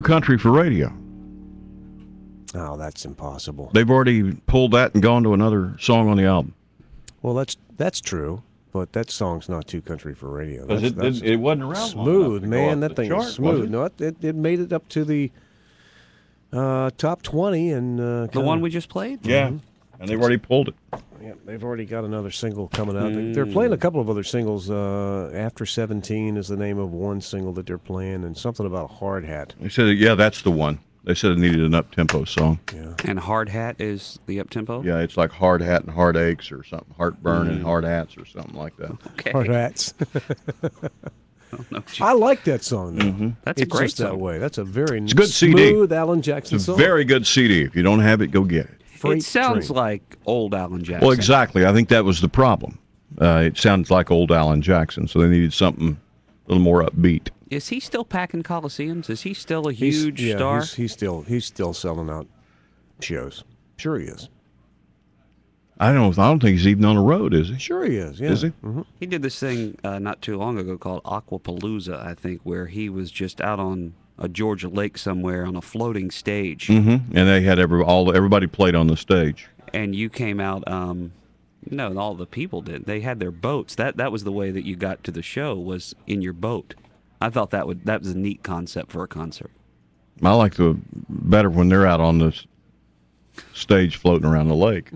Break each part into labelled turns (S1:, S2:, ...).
S1: country for radio.
S2: Oh, that's impossible.
S1: They've already pulled that and gone to another song on the album.
S2: Well, that's true, but that song's not too country for radio.
S1: It wasn't around
S2: smooth, man. That thing is smooth.
S1: No,
S2: it made it up to the top 20 and
S3: the one we just played.
S1: Yeah, and they've already pulled it.
S2: Yeah, they've already got another single coming out. They're playing a couple of other singles. After 17 is the name of one single that they're playing, and something about a hard hat.
S1: They said, yeah, that's the one. They said it needed an up-tempo song.
S2: Yeah.
S3: And Hard Hat is the up-tempo?
S1: Yeah, it's like Hard Hat and Heartaches or something. Heartburn and Hard Hats or something like that.
S3: Okay.
S2: Hard hats.
S3: No,
S2: I like that song, though.
S1: Mm-hmm.
S3: That's a great
S2: just
S3: song.
S2: that way. That's a very
S1: It's a good
S2: smooth
S1: CD.
S2: Alan Jackson
S1: It's a
S2: song.
S1: very good CD. If you don't have it, go get it.
S3: It sounds like old Alan Jackson.
S1: Well, exactly. I think that was the problem. It sounds like old Alan Jackson, so they needed something a little more upbeat.
S3: Is he still packing coliseums? Is he still a huge star?
S2: He's still selling out shows. Sure he is.
S1: I don't think he's even on the road, is he?
S2: Sure he is. Yeah.
S1: Is he?
S2: Mm-hmm.
S3: He did this thing not too long ago called Aquapalooza, I think, where he was just out on a Georgia lake somewhere on a floating stage.
S1: Mm-hmm. And they had everybody played on the stage.
S3: And you came out. No, all the people did. They had their boats. That was the way that you got to the show, was in your boat. I thought that was a neat concept for a concert.
S1: I like the better when they're out on the stage floating around the lake.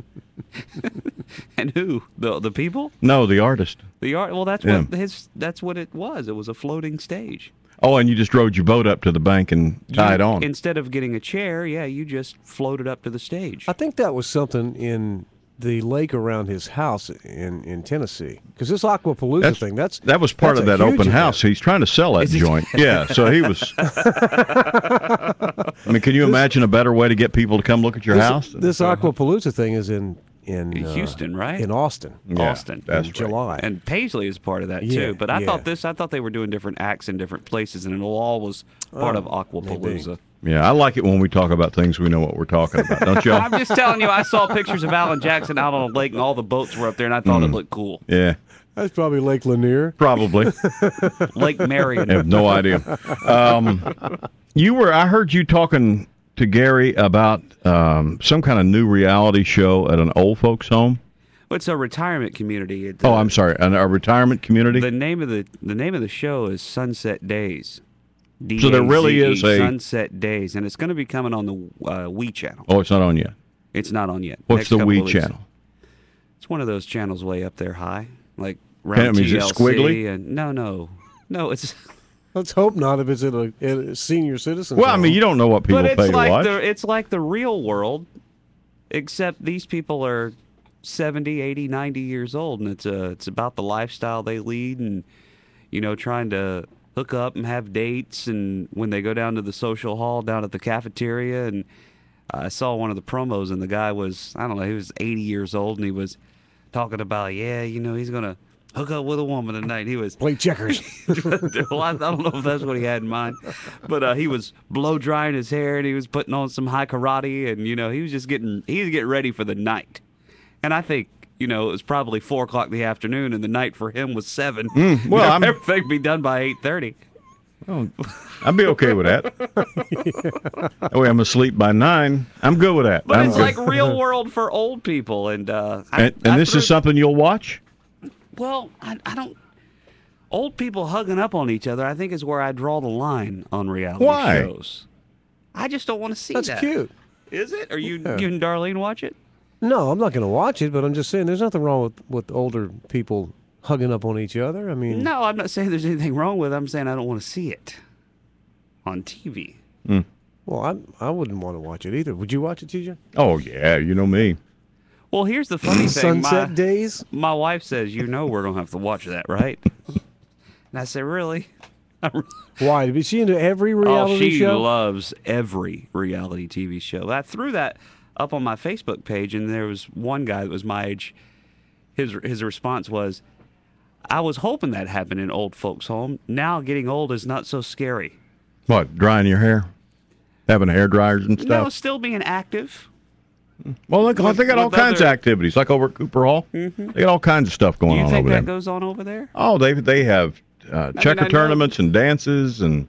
S3: And who? The people?
S1: No, the artist.
S3: The art. Well, that's what it was. It was a floating stage.
S1: Oh, and you just rode your boat up to the bank and tied on.
S3: Instead of getting a chair, you just floated up to the stage.
S2: I think that was something in the lake around his house in Tennessee. Because this Aquapalooza thing, that was
S1: part of that open house. He's trying to sell that joint. Yeah, so he was. I mean, can you imagine a better way to get people to come look at your house?
S2: This Aquapalooza thing is in
S3: Houston, right?
S2: In Austin.
S1: Yeah,
S3: Austin.
S1: That's
S2: in July.
S3: And Paisley is part of that too. But I thought they were doing different acts in different places, and it all was part of Aquapalooza.
S2: Maybe.
S1: Yeah, I like it when we talk about things we know what we're talking about, don't you?
S3: I'm just telling you, I saw pictures of Alan Jackson out on a lake, and all the boats were up there, and I thought it looked cool.
S1: Yeah.
S2: That's probably Lake Lanier.
S1: Probably.
S3: Lake Marion.
S1: I have no idea. I heard you talking to Gary about some kind of new reality show at an old folks home.
S3: Well, it's a retirement community.
S1: I'm sorry, a retirement community.
S3: The name of the show is Sunset Daze.
S1: So there really is a
S3: Sunset Daze, and it's going to be coming on the WE channel.
S1: Oh, it's not on yet.
S3: It's not on yet.
S1: What's the WE channel?
S3: It's one of those channels way up there high, like around
S1: TLC. Is it squiggly?
S3: And no. It's.
S2: Let's hope not. If it's at a senior citizen.
S1: Well, I mean, you don't know what people pay to watch.
S3: It's like the real world, except these people are 70, 80, 90 years old, and it's about the lifestyle they lead, and trying to hook up and have dates, and when they go down to the social hall down at the cafeteria. And I saw one of the promos, and the guy was, I don't know, he was 80 years old, and he was talking about, he's going to hook up with a woman tonight. He was
S2: play checkers.
S3: Well, I don't know if that's what he had in mind, but he was blow drying his hair, and he was putting on some high karate, and he was getting ready for the night. And I think it was probably 4:00 in the afternoon, and the night for him was 7.
S1: Well,
S3: everything be done by 8:30.
S1: Oh, I'd be okay with that. That way I'm asleep by 9. I'm good with that.
S3: But it's like real world for old people, and
S1: this is something you'll watch?
S3: Well, I don't. Old people hugging up on each other, I think, is where I draw the line on reality shows. I just don't want to see that.
S2: That's cute.
S3: Is it? Are you and Darlene watch it?
S2: No, I'm not going to watch it, but I'm just saying there's nothing wrong with older people hugging up on each other. I mean,
S3: no, I'm not saying there's anything wrong with it. I'm saying I don't want to see it on TV.
S2: Well, I wouldn't want to watch it either. Would you watch it, TJ?
S1: Oh, yeah, you know me.
S3: Well, here's the funny thing.
S2: Sunset Daze?
S3: My wife says, we're going to have to watch that, right? And I say, really?
S2: Why? Is she into every reality show?
S3: She loves every reality TV show. I threw that up on my Facebook page, and there was one guy that was my age. His response was, I was hoping that happened in old folks' home. Now getting old is not so scary.
S1: What, drying your hair? Having hair dryers and stuff?
S3: No, still being active.
S1: Well, they got all kinds of activities, like over at Cooper Hall. Mm-hmm. They got all kinds of stuff going on over there.
S3: You think that goes on over there?
S1: Oh, they have checker tournaments and dances, and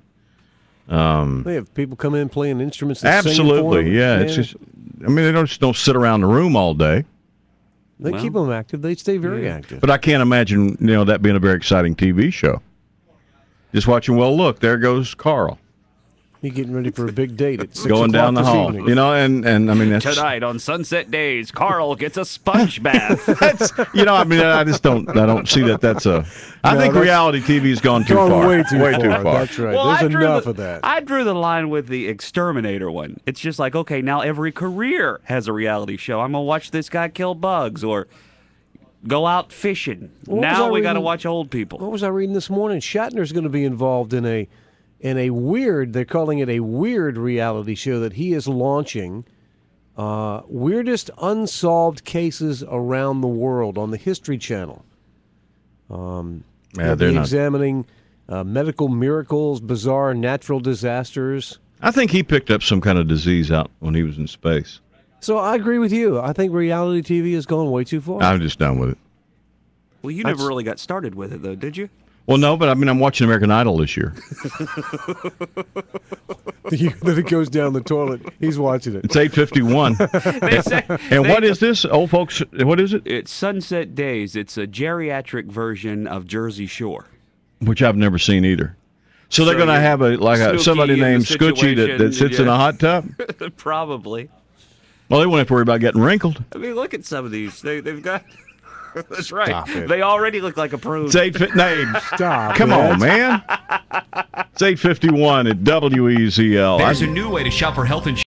S2: They have people come in playing instruments. That sing for
S1: Absolutely,
S2: them.
S1: yeah. It's just, I mean, they don't sit around the room all day.
S2: They keep them active. They stay very active.
S1: But I can't imagine, that being a very exciting TV show. Just watching. Well, look, there goes Carl.
S2: He's getting ready for a big date at 6
S1: going down the
S2: this
S1: hall.
S2: evening.
S1: And I mean that's
S3: Tonight on Sunset Days, Carl gets a sponge bath.
S1: that's I mean I don't see that that's a. I think reality TV's gone too far.
S2: Way too far.
S1: far.
S2: That's right.
S3: Well,
S2: There's enough of that.
S3: I drew the line with the Exterminator one. It's just like, okay, now every career has a reality show. I'm gonna watch this guy kill bugs or go out fishing. Now we got to watch old people.
S2: What was I reading this morning? Shatner's going to be involved in a weird, they're calling it a weird reality show that he is launching. Weirdest unsolved cases around the world on the History Channel. They'll be examining medical miracles, bizarre natural disasters.
S1: I think he picked up some kind of disease out when he was in space.
S2: So I agree with you. I think reality TV has gone way too far.
S1: I'm just done with it.
S3: Well, you never really got started with it, though, did you?
S1: Well, no, but I mean, I'm watching American Idol this year.
S2: The year that it goes down the toilet, he's watching it.
S1: It's 8:51. And what is this, old folks? What is it?
S3: It's Sunset Days. It's a geriatric version of Jersey Shore,
S1: Which I've never seen either. So they're going to have somebody named Scoochie that sits in a hot tub?
S3: Probably.
S1: Well, they won't have to worry about getting wrinkled.
S3: I mean, look at some of these. They've got. That's right.
S2: Stop it.
S3: They already look like a prune.
S1: It's 8:50.
S2: Stop.
S1: Come on, man. It's 8:51 at WEZL.
S4: There's a new way to shop for health insurance.